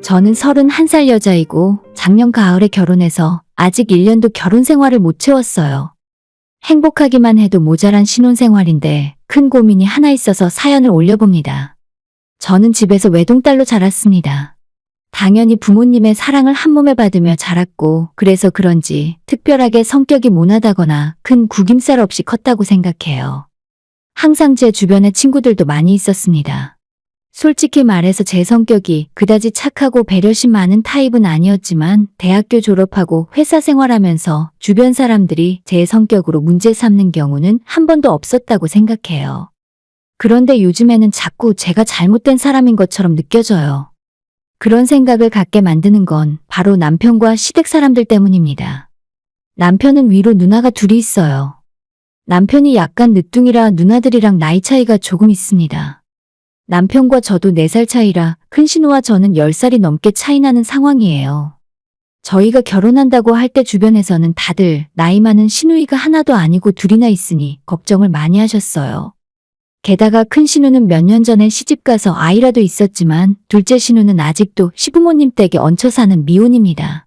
저는 31살 여자이고 작년 가을에 결혼해서 아직 1년도 결혼 생활을 못 채웠어요. 행복하기만 해도 모자란 신혼생활인데 큰 고민이 하나 있어서 사연을 올려봅니다. 저는 집에서 외동딸로 자랐습니다. 당연히 부모님의 사랑을 한몸에 받으며 자랐고 그래서 그런지 특별하게 성격이 모나다거나 큰 구김살 없이 컸다고 생각해요. 항상 제 주변에 친구들도 많이 있었습니다. 솔직히 말해서 제 성격이 그다지 착하고 배려심 많은 타입은 아니었지만 대학교 졸업하고 회사 생활하면서 주변 사람들이 제 성격으로 문제 삼는 경우는 한 번도 없었다고 생각해요. 그런데 요즘에는 자꾸 제가 잘못된 사람인 것처럼 느껴져요. 그런 생각을 갖게 만드는 건 바로 남편과 시댁 사람들 때문입니다. 남편은 위로 누나가 둘이 있어요. 남편이 약간 늦둥이라 누나들이랑 나이 차이가 조금 있습니다. 남편과 저도 4살 차이라 큰 신우와 저는 10살이 넘게 차이 나는 상황이에요. 저희가 결혼한다고 할 때 주변에서는 다들 나이 많은 시누이가 하나도 아니고 둘이나 있으니 걱정을 많이 하셨어요. 게다가 큰 신우는 몇 년 전에 시집가서 아이라도 있었지만 둘째 신우는 아직도 시부모님 댁에 얹혀 사는 미혼입니다.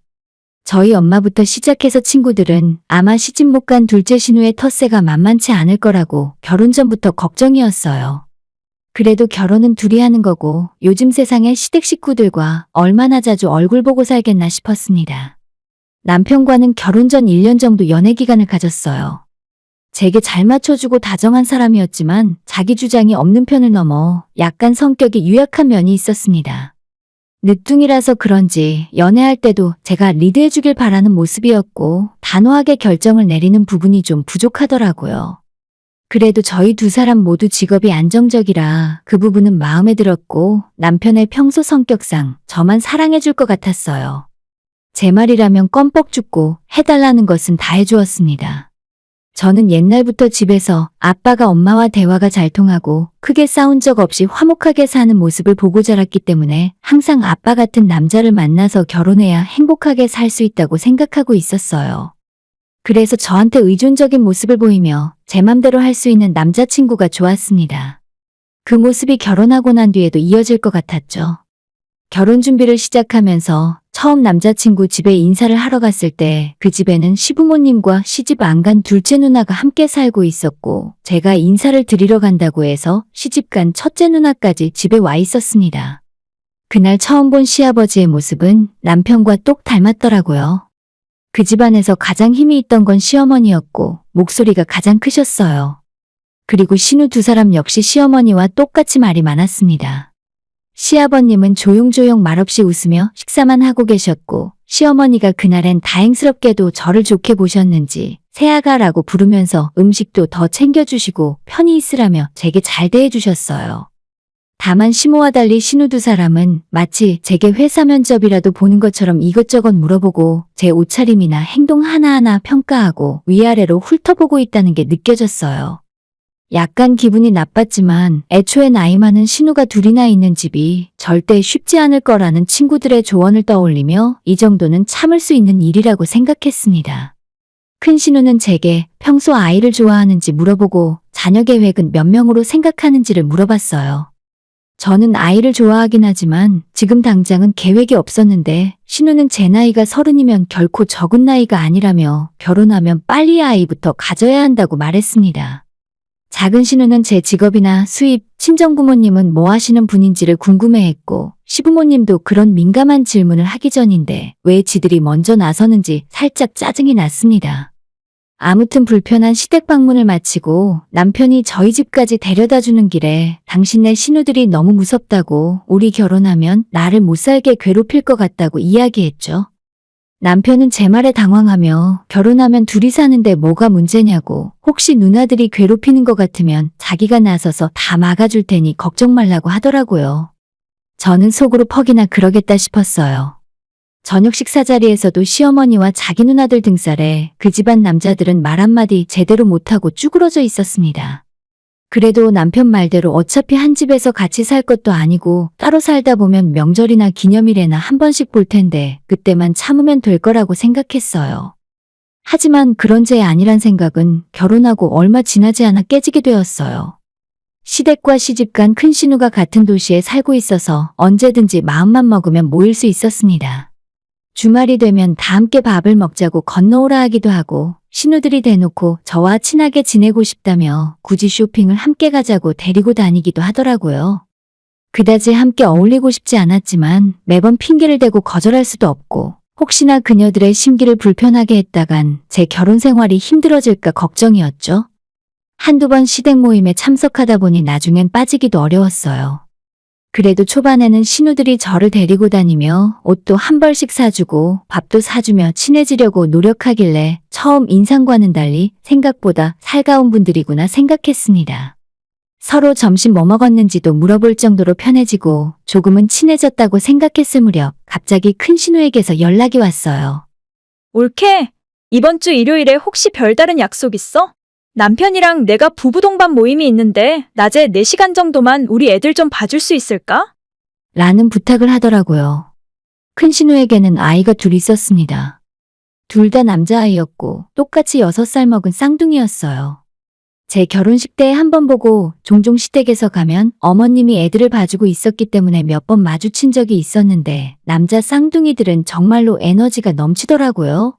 저희 엄마부터 시작해서 친구들은 아마 시집 못 간 둘째 신우의 텃세가 만만치 않을 거라고 결혼 전부터 걱정이었어요. 그래도 결혼은 둘이 하는 거고 요즘 세상의 시댁 식구들과 얼마나 자주 얼굴 보고 살겠나 싶었습니다. 남편과는 결혼 전 1년 정도 연애 기간을 가졌어요. 제게 잘 맞춰주고 다정한 사람이었지만 자기 주장이 없는 편을 넘어 약간 성격이 유약한 면이 있었습니다. 늦둥이라서 그런지 연애할 때도 제가 리드해주길 바라는 모습이었고 단호하게 결정을 내리는 부분이 좀 부족하더라고요. 그래도 저희 두 사람 모두 직업이 안정적이라 그 부분은 마음에 들었고 남편의 평소 성격상 저만 사랑해줄 것 같았어요. 제 말이라면 껌뻑 죽고 해달라는 것은 다 해주었습니다. 저는 옛날부터 집에서 아빠가 엄마와 대화가 잘 통하고 크게 싸운 적 없이 화목하게 사는 모습을 보고 자랐기 때문에 항상 아빠 같은 남자를 만나서 결혼해야 행복하게 살 수 있다고 생각하고 있었어요. 그래서 저한테 의존적인 모습을 보이며 제 맘대로 할 수 있는 남자친구가 좋았습니다. 그 모습이 결혼하고 난 뒤에도 이어질 것 같았죠. 결혼 준비를 시작하면서 처음 남자친구 집에 인사를 하러 갔을 때 그 집에는 시부모님과 시집 안 간 둘째 누나가 함께 살고 있었고 제가 인사를 드리러 간다고 해서 시집 간 첫째 누나까지 집에 와 있었습니다. 그날 처음 본 시아버지의 모습은 남편과 똑 닮았더라고요. 그 집안에서 가장 힘이 있던 건 시어머니였고 목소리가 가장 크셨어요. 그리고 신우 두 사람 역시 시어머니와 똑같이 말이 많았습니다. 시아버님은 조용조용 말없이 웃으며 식사만 하고 계셨고 시어머니가 그날엔 다행스럽게도 저를 좋게 보셨는지 새아가라고 부르면서 음식도 더 챙겨주시고 편히 있으라며 제게 잘 대해주셨어요. 다만 시모와 달리 신우 두 사람은 마치 제게 회사 면접이라도 보는 것처럼 이것저것 물어보고 제 옷차림이나 행동 하나하나 평가하고 위아래로 훑어보고 있다는 게 느껴졌어요. 약간 기분이 나빴지만 애초에 나이 많은 신우가 둘이나 있는 집이 절대 쉽지 않을 거라는 친구들의 조언을 떠올리며 이 정도는 참을 수 있는 일이라고 생각했습니다. 큰 신우는 제게 평소 아이를 좋아하는지 물어보고 자녀 계획은 몇 명으로 생각하는지를 물어봤어요. 저는 아이를 좋아하긴 하지만 지금 당장은 계획이 없었는데 신우는 제 나이가 30이면 결코 적은 나이가 아니라며 결혼하면 빨리 아이부터 가져야 한다고 말했습니다. 작은 신우는 제 직업이나 수입, 친정부모님은 뭐 하시는 분인지를 궁금해했고 시부모님도 그런 민감한 질문을 하기 전인데 왜 지들이 먼저 나서는지 살짝 짜증이 났습니다. 아무튼 불편한 시댁 방문을 마치고 남편이 저희 집까지 데려다주는 길에 당신네 신우들이 너무 무섭다고 우리 결혼하면 나를 못 살게 괴롭힐 것 같다고 이야기했죠. 남편은 제 말에 당황하며 결혼하면 둘이 사는데 뭐가 문제냐고 혹시 누나들이 괴롭히는 것 같으면 자기가 나서서 다 막아줄 테니 걱정 말라고 하더라고요. 저는 속으로 퍽이나 그러겠다 싶었어요. 저녁 식사 자리에서도 시어머니와 자기 누나들 등살에 그 집안 남자들은 말 한마디 제대로 못하고 쭈그러져 있었습니다. 그래도 남편 말대로 어차피 한 집에서 같이 살 것도 아니고 따로 살다 보면 명절이나 기념일에나 한 번씩 볼 텐데 그때만 참으면 될 거라고 생각했어요. 하지만 그런 제 아니란 생각은 결혼하고 얼마 지나지 않아 깨지게 되었어요. 시댁과 시집간 큰 신우가 같은 도시에 살고 있어서 언제든지 마음만 먹으면 모일 수 있었습니다. 주말이 되면 다 함께 밥을 먹자고 건너오라 하기도 하고 신우들이 대놓고 저와 친하게 지내고 싶다며 굳이 쇼핑을 함께 가자고 데리고 다니기도 하더라고요. 그다지 함께 어울리고 싶지 않았지만 매번 핑계를 대고 거절할 수도 없고 혹시나 그녀들의 심기를 불편하게 했다간 제 결혼 생활이 힘들어질까 걱정이었죠. 한두 번 시댁 모임에 참석하다 보니 나중엔 빠지기도 어려웠어요. 그래도 초반에는 신우들이 저를 데리고 다니며 옷도 한 벌씩 사주고 밥도 사주며 친해지려고 노력하길래 처음 인상과는 달리 생각보다 살가운 분들이구나 생각했습니다. 서로 점심 뭐 먹었는지도 물어볼 정도로 편해지고 조금은 친해졌다고 생각했을 무렵 갑자기 큰 신우에게서 연락이 왔어요. 올케, 이번 주 일요일에 혹시 별다른 약속 있어? 남편이랑 내가 부부 동반 모임이 있는데 낮에 4시간 정도만 우리 애들 좀 봐줄 수 있을까? 라는 부탁을 하더라고요. 큰 신우에게는 아이가 둘 있었습니다. 둘 다 남자아이였고 똑같이 6살 먹은 쌍둥이였어요. 제 결혼식 때 한 번 보고 종종 시댁에서 가면 어머님이 애들을 봐주고 있었기 때문에 몇 번 마주친 적이 있었는데 남자 쌍둥이들은 정말로 에너지가 넘치더라고요.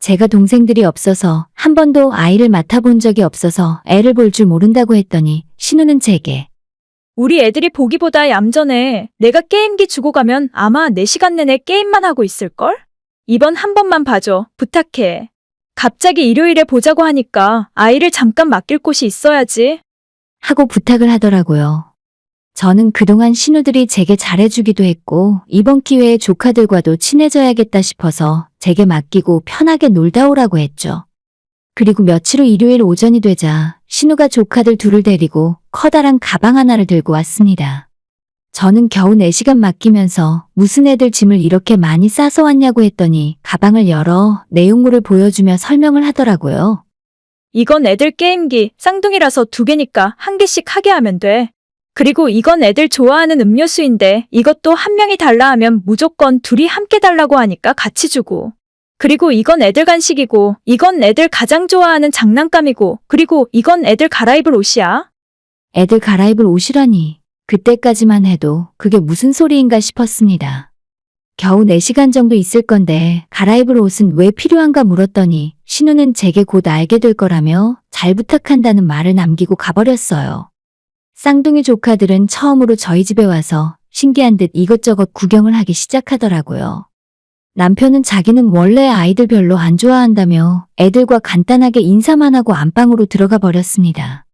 제가 동생들이 없어서 한 번도 아이를 맡아본 적이 없어서 애를 볼 줄 모른다고 했더니 신우는 제게 우리 애들이 보기보다 얌전해. 내가 게임기 주고 가면 아마 4시간 내내 게임만 하고 있을걸? 이번 한 번만 봐줘. 부탁해. 갑자기 일요일에 보자고 하니까 아이를 잠깐 맡길 곳이 있어야지. 하고 부탁을 하더라고요. 저는 그동안 신우들이 제게 잘해주기도 했고 이번 기회에 조카들과도 친해져야겠다 싶어서 제게 맡기고 편하게 놀다 오라고 했죠. 그리고 며칠 후 일요일 오전이 되자 신우가 조카들 둘을 데리고 커다란 가방 하나를 들고 왔습니다. 저는 겨우 4시간 맡기면서 무슨 애들 짐을 이렇게 많이 싸서 왔냐고 했더니 가방을 열어 내용물을 보여주며 설명을 하더라고요. 이건 애들 게임기, 쌍둥이라서 2개니까 1개씩 하게 하면 돼. 그리고 이건 애들 좋아하는 음료수인데 이것도 한 명이 달라 하면 무조건 둘이 함께 달라고 하니까 같이 주고. 그리고 이건 애들 간식이고 이건 애들 가장 좋아하는 장난감이고 그리고 이건 애들 갈아입을 옷이야. 애들 갈아입을 옷이라니. 그때까지만 해도 그게 무슨 소리인가 싶었습니다. 겨우 4시간 정도 있을 건데 갈아입을 옷은 왜 필요한가 물었더니 신우는 제게 곧 알게 될 거라며 잘 부탁한다는 말을 남기고 가버렸어요. 쌍둥이 조카들은 처음으로 저희 집에 와서 신기한 듯 이것저것 구경을 하기 시작하더라고요. 남편은 자기는 원래 아이들 별로 안 좋아한다며 애들과 간단하게 인사만 하고 안방으로 들어가 버렸습니다.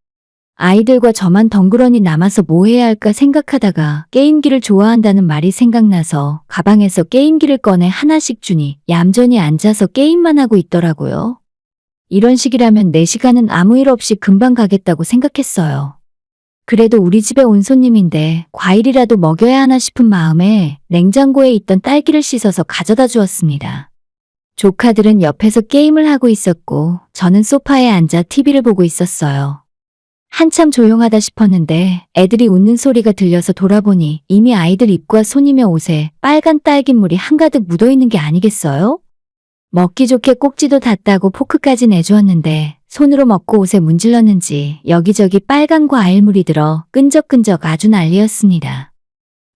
아이들과 저만 덩그러니 남아서 뭐 해야 할까 생각하다가 게임기를 좋아한다는 말이 생각나서 가방에서 게임기를 꺼내 하나씩 주니 얌전히 앉아서 게임만 하고 있더라고요. 이런 식이라면 4시간은 아무 일 없이 금방 가겠다고 생각했어요. 그래도 우리 집에 온 손님인데 과일이라도 먹여야 하나 싶은 마음에 냉장고에 있던 딸기를 씻어서 가져다 주었습니다. 조카들은 옆에서 게임을 하고 있었고 저는 소파에 앉아 TV를 보고 있었어요. 한참 조용하다 싶었는데 애들이 웃는 소리가 들려서 돌아보니 이미 아이들 입과 손이며 옷에 빨간 딸기물이 한가득 묻어있는 게 아니겠어요? 먹기 좋게 꼭지도 닫다고 포크까지 내주었는데 손으로 먹고 옷에 문질렀는지 여기저기 빨간 과일물이 들어 끈적끈적 아주 난리였습니다.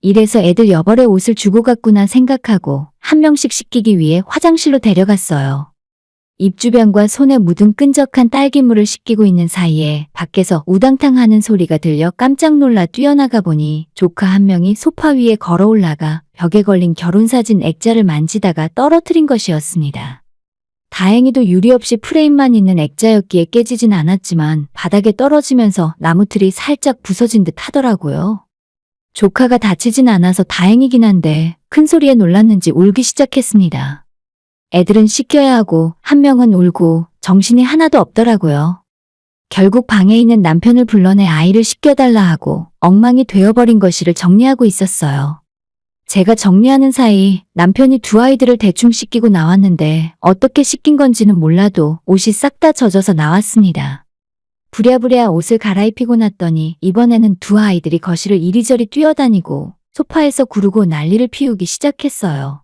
이래서 애들 여벌의 옷을 주고 갔구나 생각하고 한 명씩 씻기기 위해 화장실로 데려갔어요. 입 주변과 손에 묻은 끈적한 딸기물을 씻기고 있는 사이에 밖에서 우당탕 하는 소리가 들려 깜짝 놀라 뛰어나가 보니 조카 한 명이 소파 위에 걸어 올라가 벽에 걸린 결혼사진 액자를 만지다가 떨어뜨린 것이었습니다. 다행히도 유리 없이 프레임만 있는 액자였기에 깨지진 않았지만 바닥에 떨어지면서 나무틀이 살짝 부서진 듯 하더라고요. 조카가 다치진 않아서 다행이긴 한데 큰 소리에 놀랐는지 울기 시작했습니다. 애들은 씻겨야 하고 한 명은 울고 정신이 하나도 없더라고요. 결국 방에 있는 남편을 불러내 아이를 씻겨달라 하고 엉망이 되어버린 거실을 정리하고 있었어요. 제가 정리하는 사이 남편이 두 아이들을 대충 씻기고 나왔는데 어떻게 씻긴 건지는 몰라도 옷이 싹 다 젖어서 나왔습니다. 부랴부랴 옷을 갈아입히고 났더니 이번에는 두 아이들이 거실을 이리저리 뛰어다니고 소파에서 구르고 난리를 피우기 시작했어요.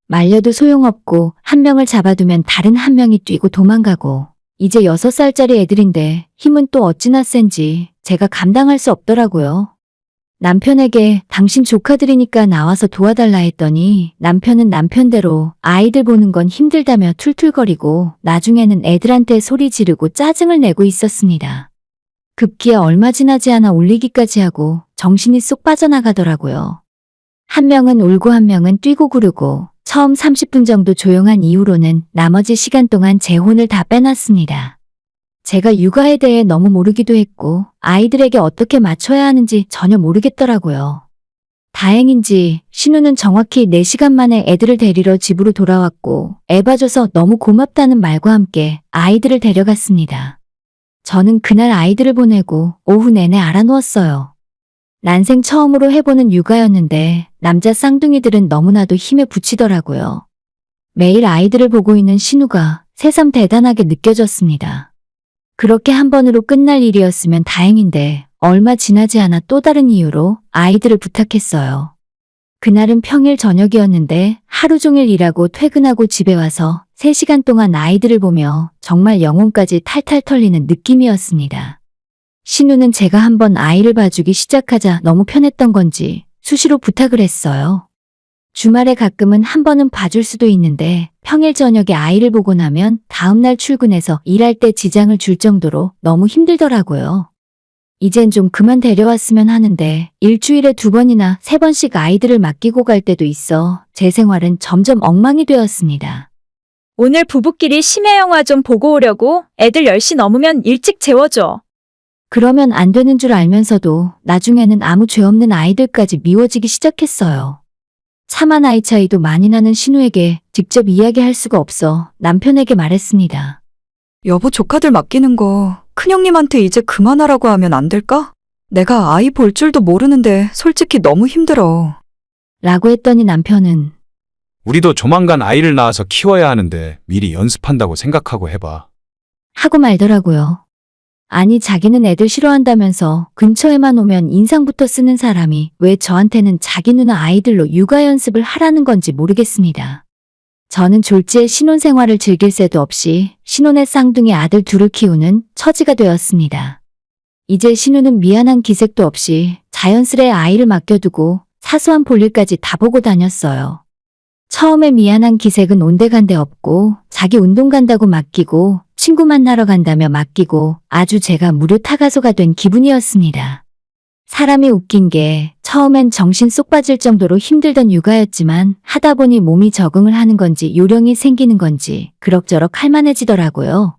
말려도 소용없고 한 명을 잡아두면 다른 한 명이 뛰고 도망가고 이제 6살짜리 애들인데 힘은 또 어찌나 센지 제가 감당할 수 없더라고요. 남편에게 당신 조카들이니까 나와서 도와달라 했더니 남편은 남편대로 아이들 보는 건 힘들다며 툴툴거리고 나중에는 애들한테 소리 지르고 짜증을 내고 있었습니다. 급기야 얼마 지나지 않아 울리기까지 하고 정신이 쏙 빠져나가더라고요. 한 명은 울고 한 명은 뛰고 구르고 처음 30분 정도 조용한 이후로는 나머지 시간 동안 제 혼을 다 빼놨습니다. 제가 육아에 대해 너무 모르기도 했고 아이들에게 어떻게 맞춰야 하는지 전혀 모르겠더라고요. 다행인지 신우는 정확히 4시간 만에 애들을 데리러 집으로 돌아왔고 애 봐줘서 너무 고맙다는 말과 함께 아이들을 데려갔습니다. 저는 그날 아이들을 보내고 오후 내내 알아누웠어요. 난생 처음으로 해보는 육아였는데 남자 쌍둥이들은 너무나도 힘에 부치더라고요. 매일 아이들을 보고 있는 신우가 새삼 대단하게 느껴졌습니다. 그렇게 한 번으로 끝날 일이었으면 다행인데 얼마 지나지 않아 또 다른 이유로 아이들을 부탁했어요. 그날은 평일 저녁이었는데 하루 종일 일하고 퇴근하고 집에 와서 3시간 동안 아이들을 보며 정말 영혼까지 탈탈 털리는 느낌이었습니다. 신우는 제가 한번 아이를 봐주기 시작하자 너무 편했던 건지 수시로 부탁을 했어요. 주말에 가끔은 한 번은 봐줄 수도 있는데 평일 저녁에 아이를 보고 나면 다음날 출근해서 일할 때 지장을 줄 정도로 너무 힘들더라고요. 이젠 좀 그만 데려왔으면 하는데 일주일에 2번이나 3번씩 아이들을 맡기고 갈 때도 있어 제 생활은 점점 엉망이 되었습니다. 오늘 부부끼리 심야 영화 좀 보고 오려고 애들 10시 넘으면 일찍 재워줘. 그러면 안 되는 줄 알면서도 나중에는 아무 죄 없는 아이들까지 미워지기 시작했어요. 차마 나이 차이도 많이 나는 신우에게 직접 이야기할 수가 없어 남편에게 말했습니다. 여보 조카들 맡기는 거 큰형님한테 이제 그만하라고 하면 안 될까? 내가 아이 볼 줄도 모르는데 솔직히 너무 힘들어. 라고 했더니 남편은 우리도 조만간 아이를 낳아서 키워야 하는데 미리 연습한다고 생각하고 해봐. 하고 말더라고요. 아니 자기는 애들 싫어한다면서 근처에만 오면 인상부터 쓰는 사람이 왜 저한테는 자기 누나 아이들로 육아 연습을 하라는 건지 모르겠습니다. 저는 졸지에 신혼생활을 즐길 새도 없이 신혼의 쌍둥이 아들 둘을 키우는 처지가 되었습니다. 이제 신우는 미안한 기색도 없이 자연스레 아이를 맡겨두고 사소한 볼일까지 다 보고 다녔어요. 처음에 미안한 기색은 온데간데 없고 자기 운동 간다고 맡기고 친구 만나러 간다며 맡기고 아주 제가 무료 타가소가 된 기분이었습니다. 사람이 웃긴 게 처음엔 정신 쏙 빠질 정도로 힘들던 육아였지만 하다 보니 몸이 적응을 하는 건지 요령이 생기는 건지 그럭저럭 할만해지더라고요.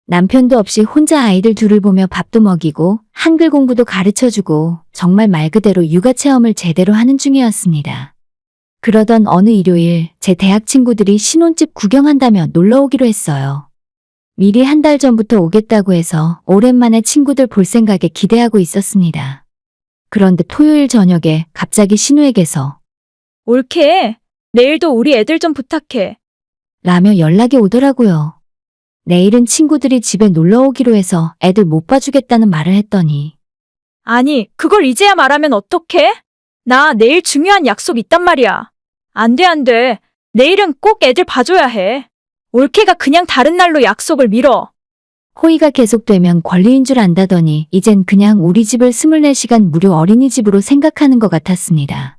남편도 없이 혼자 아이들 둘을 보며 밥도 먹이고 한글 공부도 가르쳐주고 정말 말 그대로 육아 체험을 제대로 하는 중이었습니다. 그러던 어느 일요일 제 대학 친구들이 신혼집 구경한다며 놀러 오기로 했어요. 미리 한 달 전부터 오겠다고 해서 오랜만에 친구들 볼 생각에 기대하고 있었습니다. 그런데 토요일 저녁에 갑자기 신우에게서 옳게. 내일도 우리 애들 좀 부탁해. 라며 연락이 오더라고요. 내일은 친구들이 집에 놀러 오기로 해서 애들 못 봐주겠다는 말을 했더니 아니, 그걸 이제야 말하면 어떡해? 나 내일 중요한 약속 있단 말이야. 안 돼, 안 돼. 내일은 꼭 애들 봐줘야 해. 올케가 그냥 다른 날로 약속을 미뤄. 호의가 계속되면 권리인 줄 안다더니 이젠 그냥 우리 집을 24시간 무료 어린이집으로 생각하는 것 같았습니다.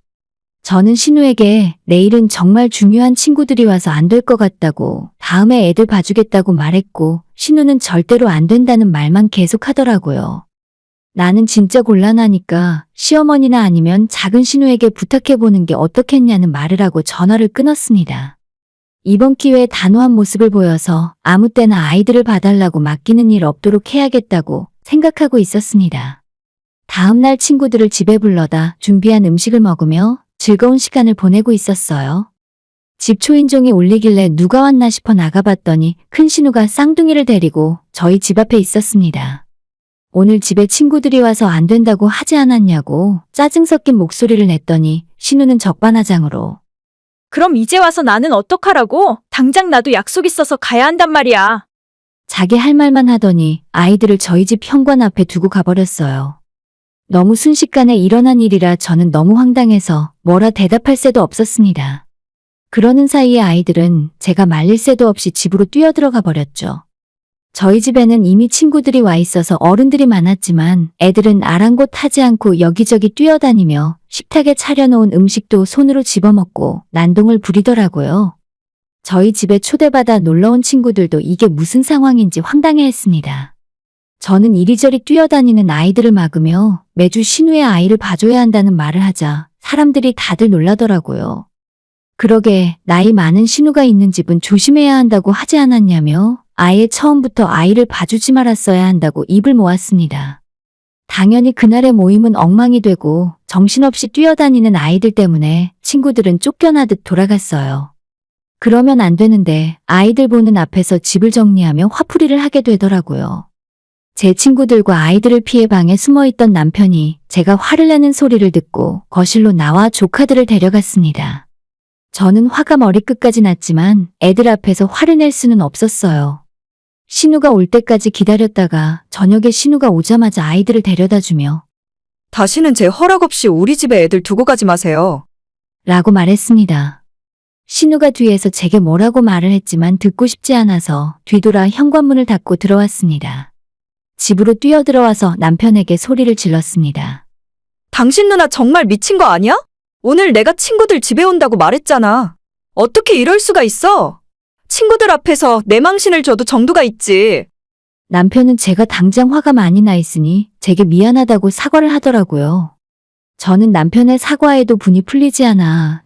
저는 신우에게 내일은 정말 중요한 친구들이 와서 안 될 것 같다고 다음에 애들 봐주겠다고 말했고 신우는 절대로 안 된다는 말만 계속하더라고요. 나는 진짜 곤란하니까 시어머니나 아니면 작은 신우에게 부탁해보는 게 어떻겠냐는 말을 하고 전화를 끊었습니다. 이번 기회에 단호한 모습을 보여서 아무 때나 아이들을 봐달라고 맡기는 일 없도록 해야겠다고 생각하고 있었습니다. 다음날 친구들을 집에 불러다 준비한 음식을 먹으며 즐거운 시간을 보내고 있었어요. 집 초인종이 울리길래 누가 왔나 싶어 나가봤더니 큰 신우가 쌍둥이를 데리고 저희 집 앞에 있었습니다. 오늘 집에 친구들이 와서 안 된다고 하지 않았냐고 짜증 섞인 목소리를 냈더니 신우는 적반하장으로 그럼 이제 와서 나는 어떡하라고? 당장 나도 약속 있어서 가야 한단 말이야. 자기 할 말만 하더니 아이들을 저희 집 현관 앞에 두고 가버렸어요. 너무 순식간에 일어난 일이라 저는 너무 황당해서 뭐라 대답할 새도 없었습니다. 그러는 사이에 아이들은 제가 말릴 새도 없이 집으로 뛰어들어가 버렸죠. 저희 집에는 이미 친구들이 와 있어서 어른들이 많았지만 애들은 아랑곳하지 않고 여기저기 뛰어다니며 식탁에 차려놓은 음식도 손으로 집어먹고 난동을 부리더라고요. 저희 집에 초대받아 놀러온 친구들도 이게 무슨 상황인지 황당해했습니다. 저는 이리저리 뛰어다니는 아이들을 막으며 매주 신우의 아이를 봐줘야 한다는 말을 하자 사람들이 다들 놀라더라고요. 그러게 나이 많은 신우가 있는 집은 조심해야 한다고 하지 않았냐며 아예 처음부터 아이를 봐주지 말았어야 한다고 입을 모았습니다. 당연히 그날의 모임은 엉망이 되고 정신없이 뛰어다니는 아이들 때문에 친구들은 쫓겨나듯 돌아갔어요. 그러면 안 되는데 아이들 보는 앞에서 집을 정리하며 화풀이를 하게 되더라고요. 제 친구들과 아이들을 피해 방에 숨어있던 남편이 제가 화를 내는 소리를 듣고 거실로 나와 조카들을 데려갔습니다. 저는 화가 머리끝까지 났지만 애들 앞에서 화를 낼 수는 없었어요. 신우가 올 때까지 기다렸다가 저녁에 신우가 오자마자 아이들을 데려다주며 다시는 제 허락 없이 우리 집에 애들 두고 가지 마세요. 라고 말했습니다. 신우가 뒤에서 제게 뭐라고 말을 했지만 듣고 싶지 않아서 뒤돌아 현관문을 닫고 들어왔습니다. 집으로 뛰어들어와서 남편에게 소리를 질렀습니다. 당신 누나 정말 미친 거 아니야? 오늘 내가 친구들 집에 온다고 말했잖아. 어떻게 이럴 수가 있어? 친구들 앞에서 내 망신을 줘도 정도가 있지. 남편은 제가 당장 화가 많이 나 있으니 제게 미안하다고 사과를 하더라고요. 저는 남편의 사과에도 분이 풀리지 않아